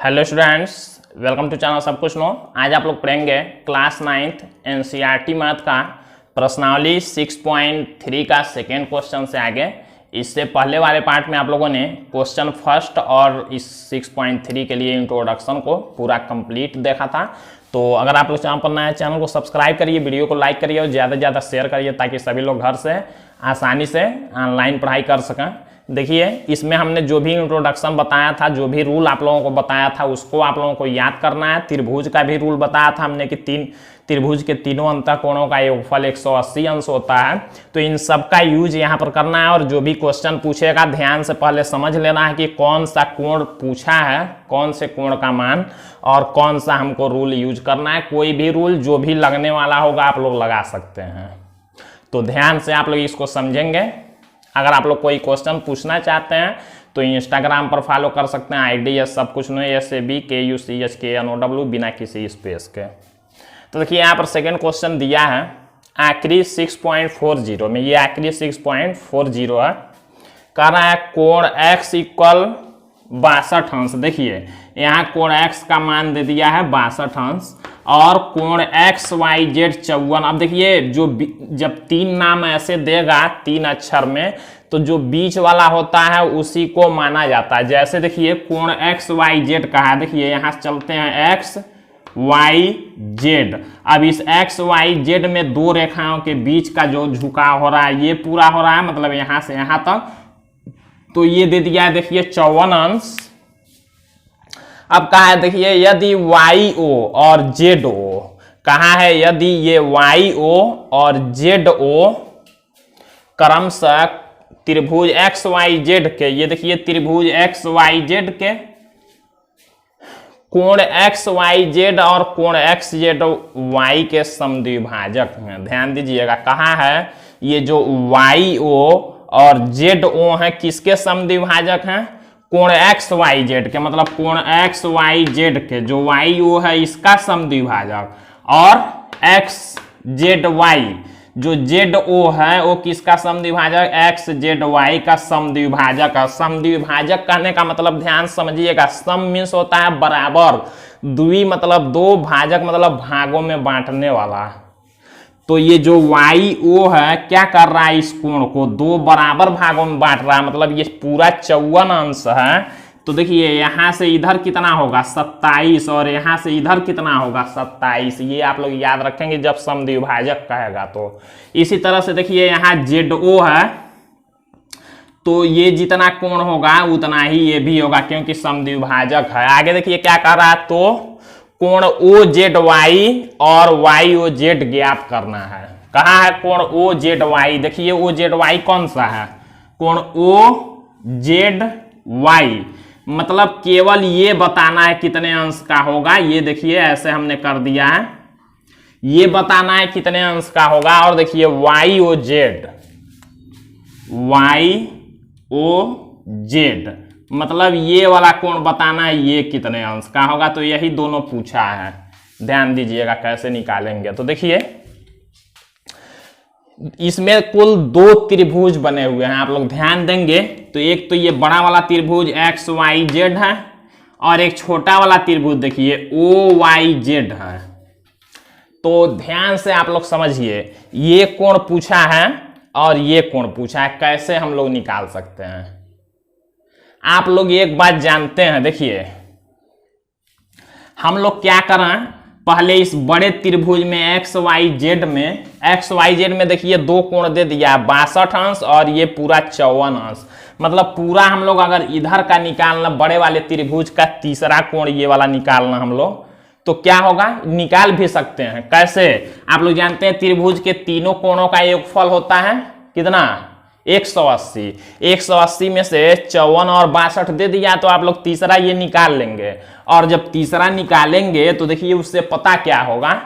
Hello students, welcome to channel सब कुछ no. आज आप लोग पढ़ेंगे क्लास 9th एनसीईआरटी मैथ का प्रश्नावली 6.3 का सेकेंड क्वेश्चन से आगे। इससे पहले वाले पार्ट में आप लोगों ने क्वेश्चन फर्स्ट और इस 6.3 के लिए इंट्रोडक्शन को पूरा कंप्लीट देखा था। तो अगर आप लोग चैनल पर नए हैं, चैनल को सब्सक्राइब करिए, वीडियो को लाइक करिए और ज़्यादा से ज़्यादा शेयर करिए ताकि सभी लोग घर से आसानी से ऑनलाइन पढ़ाई कर सकें। देखिए, इसमें हमने जो भी इंट्रोडक्शन बताया था, जो भी रूल आप लोगों को बताया था, उसको आप लोगों को याद करना है। त्रिभुज का भी रूल बताया था हमने कि त्रिभुज के तीनों अंतःकोणों का योगफल 180 अंश होता है। तो इन सब का यूज यहाँ पर करना है और जो भी क्वेश्चन पूछेगा ध्यान से पहले समझ लेना है कि कौन सा कोण पूछा है, कौन से कोण का मान और कौन सा हमको रूल यूज करना है। कोई भी रूल जो भी लगने वाला होगा आप लोग लगा सकते हैं। तो ध्यान से आप लोग इसको समझेंगे। अगर आप लोग कोई क्वेश्चन पूछना चाहते हैं तो इंस्टाग्राम पर फॉलो कर सकते हैं, आईडी है सब कुछ नहीं, SABKUCHKNOW बिना किसी स्पेस के। तो देखिए यहाँ पर सेकंड क्वेश्चन दिया है आखिरी 6.40 में, ये आखिरी 6.40 है। कह रहा है कोण x इक्वल 62 अंश। देखिए यहाँ कोण x का मान दे दिया है 62 अंश और कोण XYZ 54। अब देखिए जब तीन नाम ऐसे देगा तीन अक्षर में तो जो बीच वाला होता है उसी को माना जाता है। जैसे देखिए कोण XYZ का है, देखिए यहाँ चलते हैं XYZ। अब इस XYZ में दो रेखाओं के बीच का जो झुकाव हो रहा है ये पूरा हो रहा है, मतलब यहाँ से यहाँ तक। तो ये दे दिया है देखिए 54 अंश। अब कहा है देखिए यदि YO और ZO, कहा है यदि ये YO और ZO क्रमशः त्रिभुज XYZ के, ये देखिए त्रिभुज XYZ के कोण XYZ और कोण XZY के समद्विभाजक हैं। ध्यान दीजिएगा, कहा है ये जो YO और ZO है किसके समद्विभाजक हैं? कोण XYZ के, मतलब कोण XYZ के जो YO है इसका समद्विभाजक, और XZY जो ZO है वो किसका समद्विभाजक? XZY का समद्विभाजक है। समद्विभाजक कहने का मतलब ध्यान समझिएगा, सम मीन्स होता है बराबर, द्वि मतलब दो, भाजक मतलब भागों में बांटने वाला। तो ये जो YO है क्या कर रहा है, इस कोण को दो बराबर भागों में बांट रहा है, मतलब ये पूरा 54 अंश है। तो देखिए यहाँ से इधर कितना होगा 27 और यहाँ से इधर कितना होगा 27। ये आप लोग याद रखेंगे जब समद्विभाजक कहेगा। तो इसी तरह से देखिए यहाँ ZO है तो ये जितना कोण होगा उतना ही ये भी होगा क्योंकि समद्विभाजक है। आगे देखिए क्या कर रहा है, तो कोण OZY और YOZ ज्ञात करना है। कहा है कोण OZY, देखिए OZY कौन सा है? कोण OZY, मतलब केवल ये बताना है कितने अंश का होगा। ये देखिए ऐसे हमने कर दिया है, ये बताना है कितने अंश का होगा। और देखिए YOZ मतलब ये वाला कोण बताना है ये कितने अंश का होगा। तो यही दोनों पूछा है, ध्यान दीजिएगा कैसे निकालेंगे। तो देखिए इसमें कुल दो त्रिभुज बने हुए हैं, आप लोग ध्यान देंगे तो एक तो ये बड़ा वाला त्रिभुज XYZ है और एक छोटा वाला त्रिभुज देखिए OYZ है। तो ध्यान से आप लोग समझिए, ये कोण पूछा है और ये कोण पूछा है, कैसे हम लोग निकाल सकते हैं। आप लोग एक बात जानते हैं, देखिए हम लोग क्या करें, पहले इस बड़े त्रिभुज में XYZ में देखिए दो कोण दे दिया 62 अंश और ये पूरा 54 अंश। मतलब पूरा हम लोग अगर इधर का निकालना, बड़े वाले त्रिभुज का तीसरा कोण ये वाला निकालना हम लोग, तो क्या होगा, निकाल भी सकते हैं। कैसे? आप लोग जानते हैं त्रिभुज के तीनों कोणों का योगफल होता है कितना? 180। 180 में से 54 और 62 दे दिया तो आप लोग तीसरा ये निकाल लेंगे। और जब तीसरा निकालेंगे तो देखिए उससे पता क्या होगा,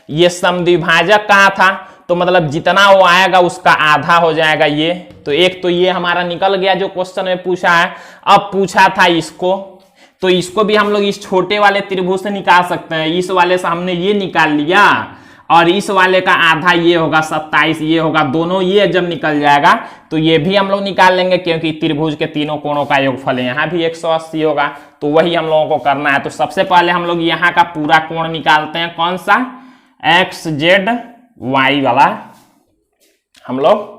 ये समद्विभाजक कहा था तो मतलब जितना वो आएगा उसका आधा हो जाएगा ये। तो एक तो ये हमारा निकल गया जो क्वेश्चन में पूछा है। अब पूछा था इसको, तो इसको भी हम लोग इस छोटे वाले त्रिभुज से निकाल सकते हैं। इस वाले से हमने ये निकाल लिया और इस वाले का आधा ये होगा 27, ये होगा, दोनों ये जब निकल जाएगा तो ये भी हम लोग निकाल लेंगे, क्योंकि त्रिभुज के तीनों कोणों का योगफल है, यहाँ भी 180 होगा, तो वही हम लोगों को करना है। तो सबसे पहले हम लोग यहाँ का पूरा कोण निकालते हैं, कौन सा, XZY वाला हम लोग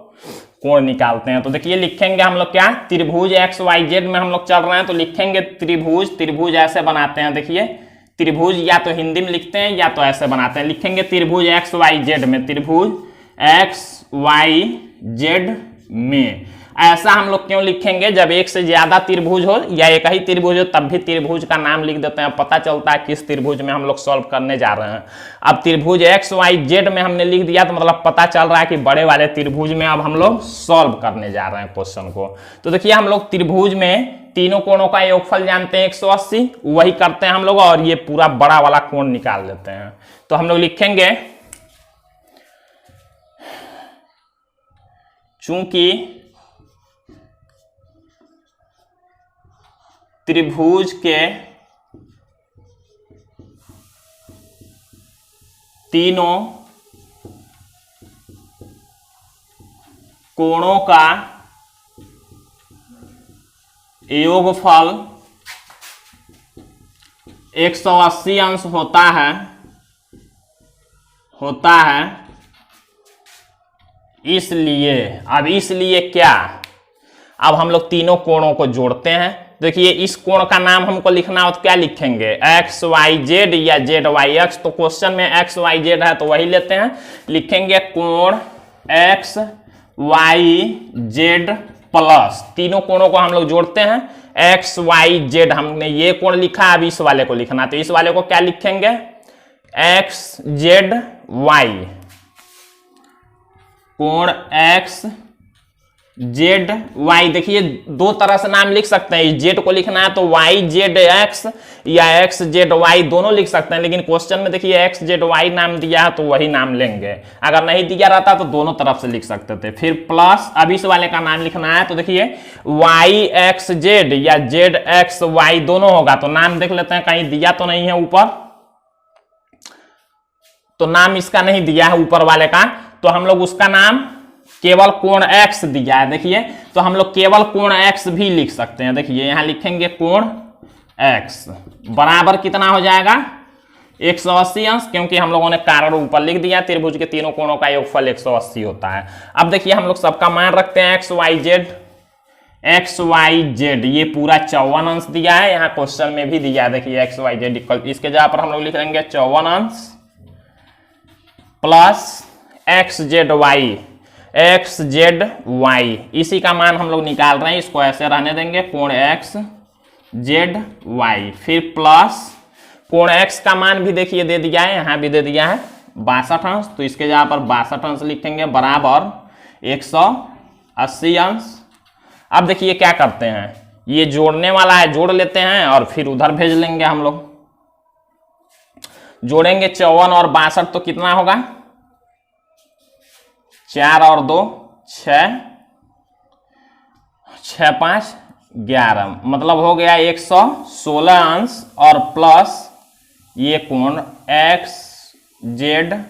कोण निकालते हैं। तो देखिए लिखेंगे हम लोग क्या, त्रिभुज XYZ में हम लोग चल रहे हैं, तो लिखेंगे त्रिभुज, त्रिभुज ऐसे बनाते हैं, देखिए त्रिभुज या तो हिंदी में लिखते हैं या तो ऐसे बनाते हैं, लिखेंगे त्रिभुज XYZ में, त्रिभुज XYZ में। ऐसा हम लोग क्यों लिखेंगे, जब एक से ज्यादा त्रिभुज हो या एक ही त्रिभुज हो तब भी त्रिभुज का नाम लिख देते हैं, पता चलता है किस त्रिभुज में हम लोग सॉल्व करने जा रहे हैं। अब त्रिभुज XYZ में हमने लिख दिया तो मतलब पता चल रहा है कि बड़े वाले त्रिभुज में अब हम लोग सॉल्व करने जा रहे हैं क्वेश्चन को। तो देखिए हम लोग त्रिभुज में तीनों कोणों का योगफल जानते हैं 180, वही करते हैं हम लोग, और ये पूरा बड़ा वाला कोण निकाल लेते हैं। तो हम लोग लिखेंगे चूंकि त्रिभुज के तीनों कोणों का योगफल 180 अंश होता है, इसलिए, अब इसलिए क्या, अब हम लोग तीनों कोणों को जोड़ते हैं। देखिए इस कोण का नाम हमको लिखना हो तो क्या लिखेंगे, XYZ या ZYX, तो क्वेश्चन में XYZ है तो वही लेते हैं, लिखेंगे कोण XYZ प्लस, तीनों कोणों को हम लोग जोड़ते हैं, XYZ, हमने ये कोण लिखा, अब इस वाले को लिखना, तो इस वाले को क्या लिखेंगे, XZY, कोण XZY। देखिए दो तरह से नाम लिख सकते हैं, जेड को लिखना है तो YZX या XZY दोनों लिख सकते हैं, लेकिन क्वेश्चन में देखिए XZY नाम दिया है तो वही नाम लेंगे, अगर नहीं दिया रहता तो दोनों तरफ से लिख सकते थे। फिर प्लस, अब इस वाले का नाम लिखना है तो देखिए YXZ या ZXY दोनों होगा, तो नाम देख लेते हैं कहीं दिया तो नहीं है ऊपर, तो नाम इसका नहीं दिया है ऊपर वाले का, तो हम लोग उसका नाम केवल कोण X दिया है, देखिए तो हम लोग केवल कोण X भी लिख सकते हैं। देखिए यहां लिखेंगे कोण X बराबर कितना हो जाएगा, 180 अंश, क्योंकि हम लोगों ने कारण ऊपर लिख दिया, त्रिभुज के तीनों कोणों का योगफल 180 होता है। अब देखिए हम लोग सबका मान रखते हैं XYZ, ये पूरा 54 अंश दिया है, यहाँ क्वेश्चन में भी दिया है, देखिए XYZ इक्वल, इसके जगह पर हम लोग लिख लेंगे 54 अंश प्लस XZY, इसी का मान हम लोग निकाल रहे हैं, इसको ऐसे रहने देंगे, कोण XZY, फिर प्लस कोण X का मान भी देखिए दे दिया है, यहाँ भी दे दिया है 62 अंश, तो इसके जगह पर 62 अंश लिखेंगे बराबर 180 अंश। अब देखिए क्या करते हैं, ये जोड़ने वाला है, जोड़ लेते हैं और फिर उधर भेज लेंगे हम लोग, जोड़ेंगे 54 और 62 तो कितना होगा, 4 और 2 6, 6 5 11, मतलब हो गया 116 अंश, और प्लस ये कोण XZY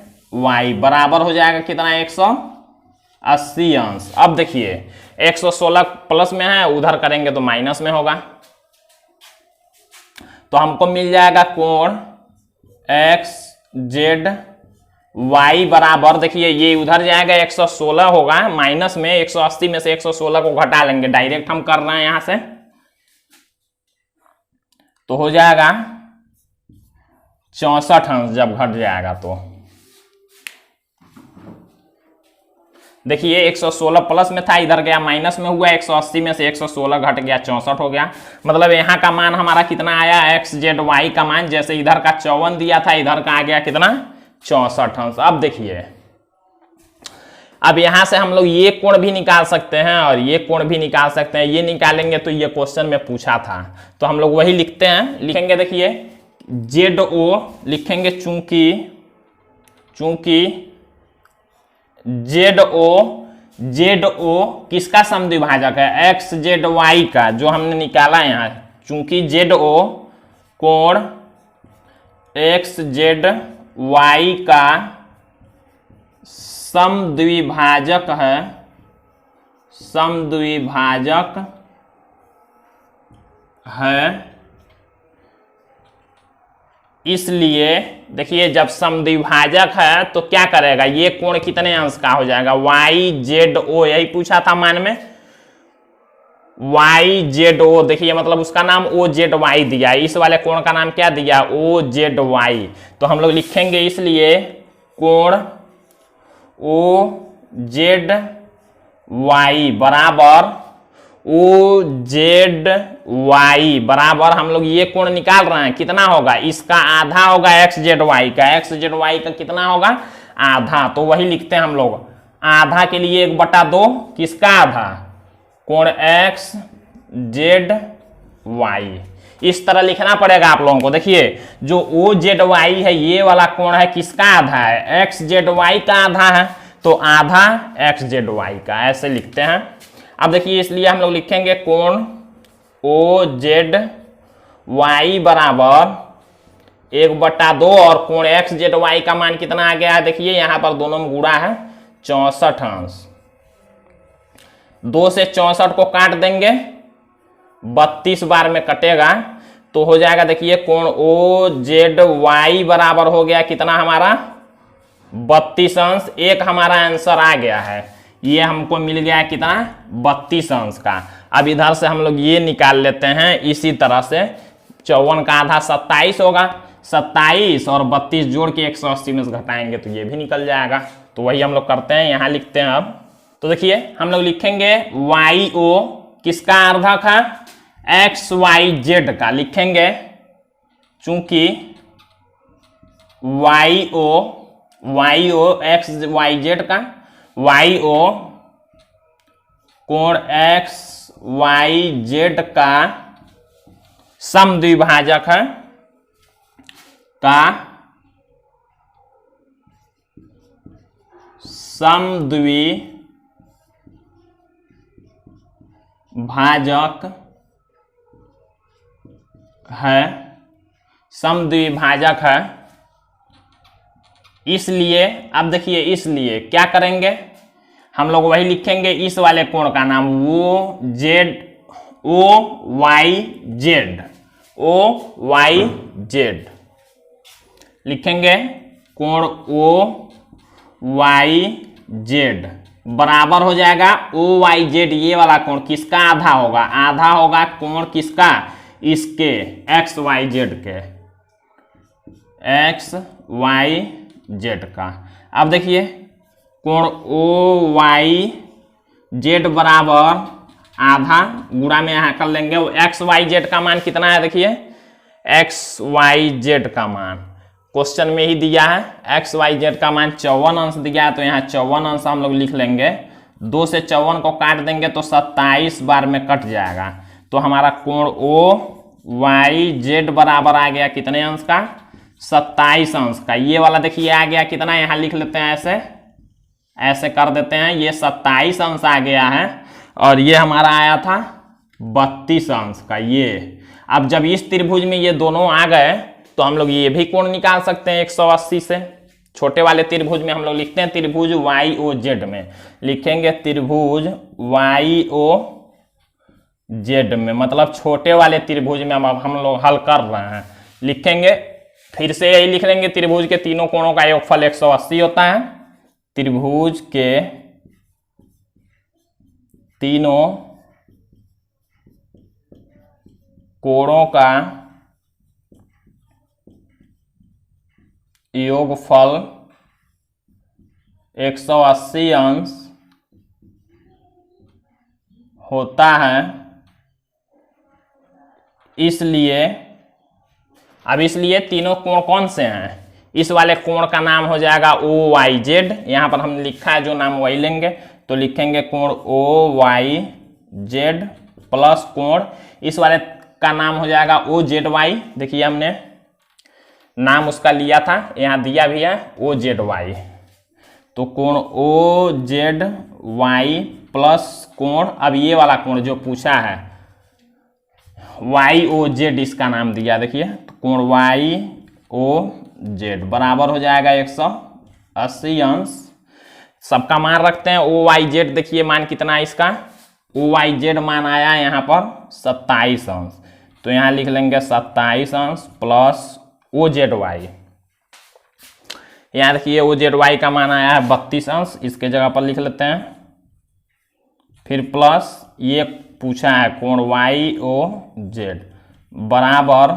बराबर हो जाएगा कितना, 180 अंश। अब देखिए 116 प्लस में है, उधर करेंगे तो माइनस में होगा, तो हमको मिल जाएगा कोण XZY बराबर, देखिए ये उधर जाएगा 116 होगा, माइनस में 180 में से 116 को घटा लेंगे, डायरेक्ट हम कर रहे हैं यहां से, तो हो जाएगा 64 अंश जब घट जाएगा तो। देखिए 116 प्लस में था, इधर गया माइनस में हुआ, 180 में से 116 घट गया, 64 हो गया, मतलब यहाँ का मान हमारा कितना आया, XZY का मान, जैसे इधर का 54 दिया था, इधर का आ गया कितना, 64 अंश। अब देखिए अब यहां से हम लोग ये कोण भी निकाल सकते हैं और ये कोण भी निकाल सकते हैं, ये निकालेंगे तो ये क्वेश्चन में पूछा था, तो हम लोग वही लिखते हैं, लिखेंगे देखिए ZO लिखेंगे, चूंकि ZO किसका समद्विभाजक है, XZY का, जो हमने निकाला यहाँ, चूंकि ZO कोण XZY का समद्विभाजक है, समद्विभाजक है, इसलिए देखिए जब समद्विभाजक है तो क्या करेगा, ये कोण कितने अंश का हो जाएगा, वाई जेड ओ, यही पूछा था मान में, वाई जेड ओ। देखिए मतलब उसका नाम ओ जेड वाई दिया, इस वाले कोण का नाम क्या दिया, ओ जेड वाई। तो हम लोग लिखेंगे इसलिए कोण ओ जेड वाई बराबर ओ जेड वाई बराबर, हम लोग ये कोण निकाल रहे हैं, कितना होगा, इसका आधा होगा एक्स जेड वाई का, एक्स जेड वाई का कितना होगा, आधा। तो वही लिखते हैं हम लोग, आधा के लिए 1/2, किसका आधा, कोण एक्स जेड वाई। इस तरह लिखना पड़ेगा आप लोगों को। देखिए जो ओ जेड वाई है ये वाला कोण है, किसका आधा है, एक्स जेड वाई का आधा है, तो आधा एक्स जेड वाई का, ऐसे लिखते हैं। अब देखिए इसलिए हम लोग लिखेंगे कोण ओ जेड वाई बराबर 1/2 और कोण एक्स जेड वाई का मान कितना आ गया है, देखिए यहां पर दोनों में गुणा है 64 अंश। 2 से 64 को काट देंगे, 32 बार में कटेगा तो हो जाएगा, देखिए कोण ओ जेड वाई बराबर हो गया कितना हमारा 32 अंश। एक हमारा आंसर आ गया है, ये हमको मिल गया कितना 32 अंश का। अब इधर से हम लोग ये निकाल लेते हैं, इसी तरह से 54 का आधा 27 होगा, 27 और 32 जोड़ के 180 में से घटाएंगे तो ये भी निकल जाएगा। तो वही हम लोग करते हैं, यहां लिखते हैं। अब तो देखिए हम लोग लिखेंगे वाई ओ किसका अर्धक है, एक्स वाई जेड का लिखेंगे, चूंकि Y O X Y Z का, वाई ओ कोण एक्स वाई जेड का समद्विभाजक है, का समद्विभाजक है, समद्विभाजक है। इसलिए अब देखिए इसलिए क्या करेंगे हम लोग, वही लिखेंगे इस वाले कोण का नाम O Z, O Y Z, O Y Z लिखेंगे, कोण ओ वाई जेड बराबर हो जाएगा ओ वाई जेड, ये वाला कोण किसका आधा होगा, आधा होगा कोण किसका, इसके एक्स वाई जेड के, एक्स वाई जेड का। अब देखिए कोण ओ वाई जेड बराबर आधा, गुणा में यहां कर लेंगे, एक्स वाई जेड का मान कितना है, देखिए एक्स वाई जेड का मान क्वेश्चन में ही दिया है, एक्स वाई जेड का मान 54 अंश दिया है, तो यहाँ 54 अंश हम लोग लिख लेंगे। 2 से 54 को काट देंगे तो 27 बार में कट जाएगा, तो हमारा कोण ओ वाई जेड बराबर आ गया कितने अंश का, 27 अंश का। ये वाला देखिए आ गया कितना, यहाँ लिख लेते हैं, ऐसे ऐसे कर देते हैं, ये 27 अंश आ गया है और ये हमारा आया था 32 अंश का। ये अब जब इस त्रिभुज में ये दोनों आ गए तो हम लोग ये भी कोण निकाल सकते हैं 180 से। छोटे वाले त्रिभुज में हम लोग लिखते हैं त्रिभुज वाई ओ जेड में, लिखेंगे त्रिभुज वाई ओ जेड में, मतलब छोटे वाले त्रिभुज में हम लोग हल कर रहे हैं, लिखेंगे फिर से यही लिख लेंगे, त्रिभुज के तीनों कोणों का योगफल 180 होता है, त्रिभुज के तीनों कोणों का योगफल 180 अंश होता है। इसलिए अब इसलिए तीनों कोण कौन से हैं, इस वाले कोण का नाम हो जाएगा ओ वाई जेड, यहां पर हम लिखा है जो नाम वही लेंगे, तो लिखेंगे कोण ओ वाई जेड प्लस कोण, इस वाले का नाम हो जाएगा ओ जेड वाई। देखिए हमने नाम उसका लिया था, यहाँ दिया भी है ओ जेड वाई, तो कोण ओ जेड वाई प्लस कोण, अब ये वाला कोण जो पूछा है वाई ओ जेड, इसका नाम दिया देखिए, तो कोण वाई ओ जेड बराबर हो जाएगा 180 अंश। सबका मान रखते हैं। ओ वाई जेड देखिए मान कितना है इसका, ओ वाई जेड मान आया है यहाँ पर 27 अंश। तो यहाँ लिख लेंगे 27 अंश प्लस ओ जेड वाई। यहाँ देखिए ओ जेड वाई का मान आया है 32 अंश, इसके जगह पर लिख लेते हैं। फिर प्लस ये पूछा है कोण वाई ओ जेड बराबर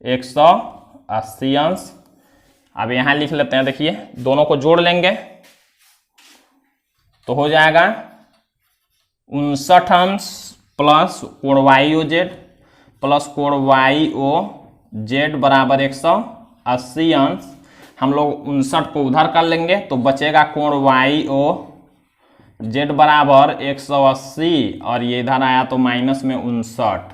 180 अंश। अब यहाँ लिख लेते हैं, देखिए दोनों को जोड़ लेंगे तो हो जाएगा 59 अंश प्लस कोण वाई ओ जेड प्लस कोण वाई ओ जेड बराबर 180 अंश। हम लोग 59 को उधर कर लेंगे तो बचेगा कोण वाई ओ जेड बराबर 180 और ये इधर आया तो माइनस में 59,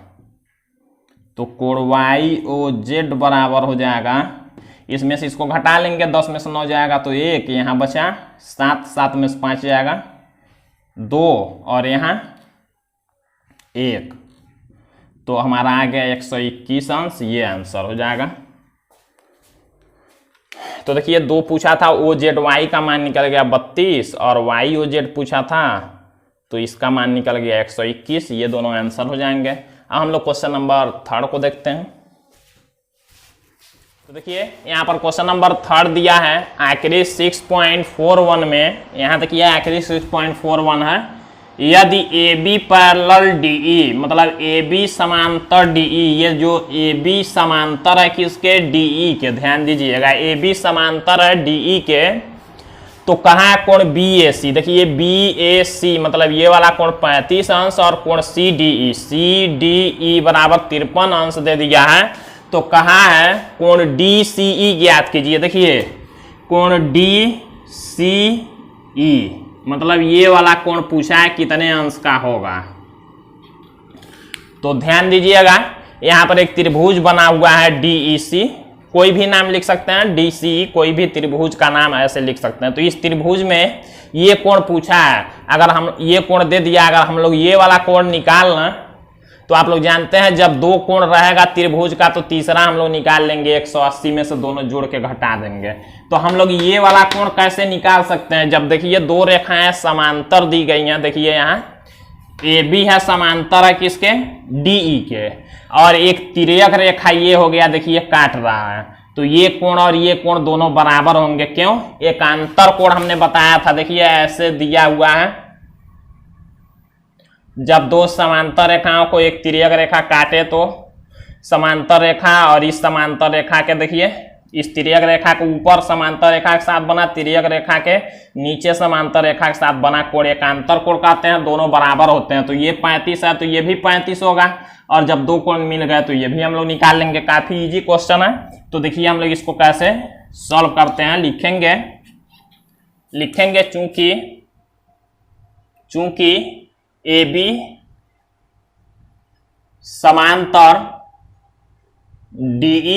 तो कोण वाई ओ जेड बराबर हो जाएगा, इसमें से इसको घटा लेंगे 10 में से 9 जाएगा तो 1, यहाँ बचा 7, 7 में से 5 जाएगा 2 और यहाँ 1, तो हमारा आ गया 121 अंश। ये आंसर हो जाएगा। तो देखिए 2 पूछा था, ओ जेड वाई का मान निकल गया 32 और वाई ओ जेड पूछा था तो इसका मान निकल गया 121। ये दोनों आंसर हो जाएंगे। अब हम लोग क्वेश्चन नंबर 3 को देखते हैं। तो देखिए यहाँ पर क्वेश्चन नंबर 3 दिया है आकृति 6.41 में। यहाँ देखिए आकृति 6.41 है, यदि ए बी पैरेलल डीई मतलब ए बी समांतर डीई, ये जो ए बी समांतर है किसके, डीई के, ध्यान दीजिएगा ए बी समांतर है डीई के, तो कहाँ है कोण बी ए सी। देखिए बी ए सी मतलब ये वाला कोण 35 अंश और कोण सी डी ई बराबर 53 अंश दे दिया है। तो कहाँ है कोण डी सी ई ज्ञात कीजिए। देखिए कोण डी सी ई मतलब ये वाला कोण पूछा है कितने अंश का होगा। तो ध्यान दीजिएगा यहाँ पर एक त्रिभुज बना हुआ है डीईसी, कोई भी नाम लिख सकते हैं, डीसी कोई भी त्रिभुज का नाम ऐसे लिख सकते हैं। तो इस त्रिभुज में ये कोण पूछा है, अगर हम ये कोण दे दिया, अगर हम लोग ये वाला कोण निकालना, तो आप लोग जानते हैं जब 2 कोण रहेगा त्रिभुज का तो तीसरा हम लोग निकाल लेंगे, 180 में से दोनों जोड़ के घटा देंगे। तो हम लोग ये वाला कोण कैसे निकाल सकते हैं, जब देखिए 2 रेखाएं समांतर दी गई हैं। देखिए यहाँ ए बी है समांतर है किसके, डीई के, और एक तिर्यक रेखा ये हो गया, देखिए काट रहा है। तो ये कोण और ये कोण दोनों बराबर होंगे, क्यों, एकांतर कोण हमने बताया था। देखिए ऐसे दिया हुआ है, जब 2 समांतर रेखाओं को एक तिर्यक रेखा काटे तो समांतर रेखा और इस समांतर रेखा के, देखिए इस तिर्यक रेखा के ऊपर समांतर रेखा के साथ बना, तिर्यक रेखा के नीचे समांतर रेखा के साथ बना कोण एकांतर कोण कहते हैं, दोनों बराबर होते हैं। तो ये 35 है तो ये भी 35 होगा, और जब 2 कोण मिल गए तो ये भी हम लोग निकाल लेंगे। काफी इजी क्वेश्चन है। तो देखिए हम लोग इसको कैसे सॉल्व करते हैं, लिखेंगे चूंकि ए बी समांतर डीई,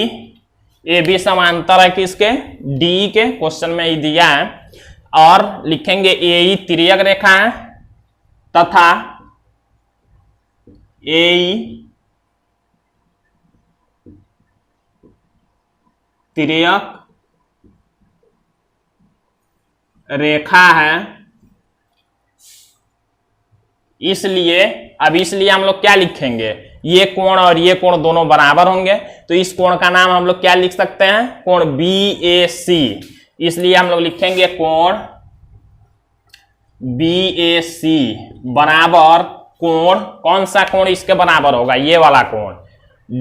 ए बी समांतर है किसके, डीई के, क्वेश्चन में ही दिया है, और लिखेंगे ए तिर्यक रेखा है तथा ए तिर्यक रेखा है, इसलिए हम लोग क्या लिखेंगे, ये कोण और ये कोण दोनों बराबर होंगे। तो इस कोण का नाम हम लोग क्या लिख सकते हैं, कोण बी ए सी। इसलिए हम लोग लिखेंगे कोण बी ए सी बराबर कोण, कौन सा कोण इसके बराबर होगा, ये वाला कोण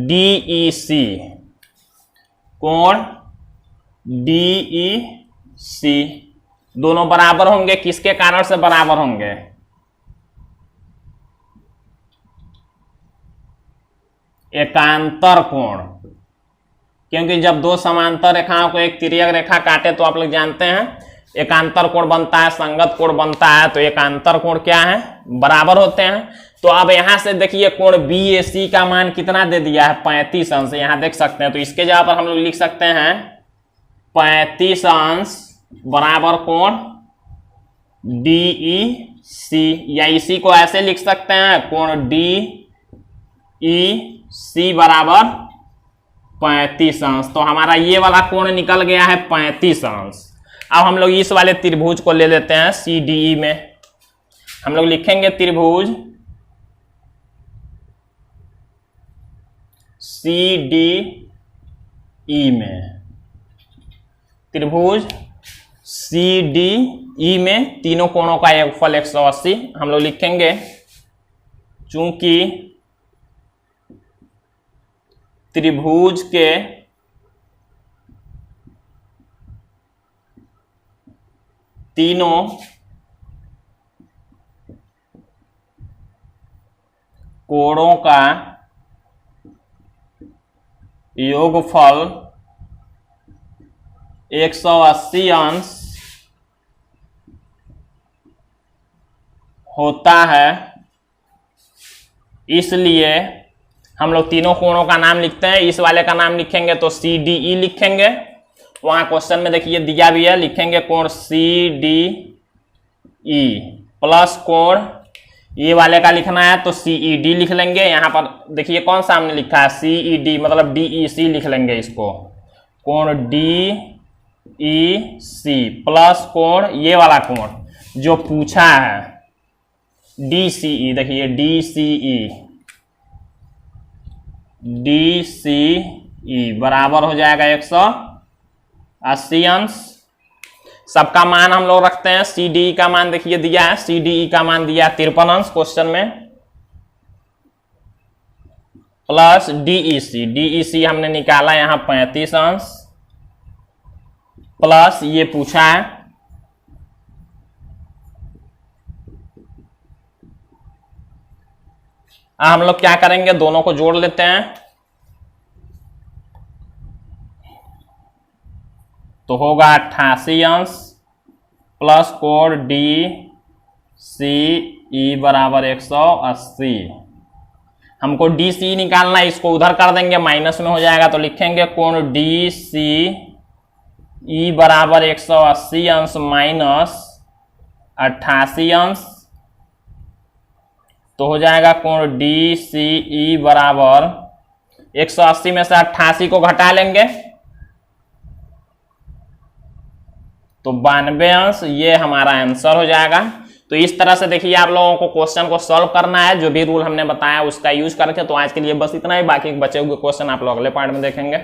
डीई सी, कोण डीई सी दोनों बराबर होंगे। किसके कारण से बराबर होंगे, एकांतर कोण, क्योंकि जब 2 समांतर रेखाओं को एक तिर्यक रेखा काटे तो आप लोग जानते हैं एकांतर कोण बनता है, संगत कोण बनता है। तो एकांतर कोण क्या है, बराबर होते हैं। तो अब यहां से देखिए कोण बी ए सी का मान कितना दे दिया है, 35 अंश, यहां देख सकते हैं। तो इसके जगह पर हम लोग लिख सकते हैं 35 अंश बराबर कोण डीई सी, या इसी को ऐसे लिख सकते हैं कोण डी ई सी बराबर 35 अंश। तो हमारा ये वाला कोण निकल गया है 35 अंश। अब हम लोग इस वाले त्रिभुज को ले लेते हैं CDE में। हम लोग लिखेंगे त्रिभुज CDE में, त्रिभुज CDE में तीनों कोणों का योगफल 180। हम लोग लिखेंगे चूंकि त्रिभुज के तीनों कोणों का योगफल 180 अंश होता है, इसलिए हम लोग तीनों कोणों का नाम लिखते हैं। इस वाले का नाम लिखेंगे तो CDE लिखेंगे। वहां क्वेश्चन में देखिए दिया भी है, लिखेंगे कोण CDE प्लस कोण ये वाले का लिखना है तो CED लिख लेंगे। यहां पर देखिए कौन सा हमने लिखा है CED, मतलब DEC लिख लेंगे इसको, कोण DEC प्लस कोण ये वाला कोण जो पूछा है DCE, देखिए DCE बराबर हो जाएगा 180 अंश। सबका मान हम लोग रखते हैं। CDE का मान देखिए दिया है, CDE का मान दिया 53 अंश क्वेश्चन में, प्लस DEC हमने निकाला यहां 35 अंश, प्लस ये पूछा है हम लोग क्या करेंगे, दोनों को जोड़ लेते हैं तो होगा 88 अंश प्लस कोण DCE बराबर 180। हमको DCE निकालना है, इसको उधर कर देंगे, माइनस में हो जाएगा तो लिखेंगे कोण DCE बराबर 180 अंश माइनस 88 अंश, तो हो जाएगा कोण DCE बराबर 180 में से 88 को घटा लेंगे तो 92 अंश। ये हमारा आंसर हो जाएगा। तो इस तरह से देखिए आप लोगों को क्वेश्चन को सॉल्व करना है, जो भी रूल हमने बताया उसका यूज करके। तो आज के लिए बस इतना ही, बाकी बचे हुए क्वेश्चन आप लोग अगले पार्ट में देखेंगे।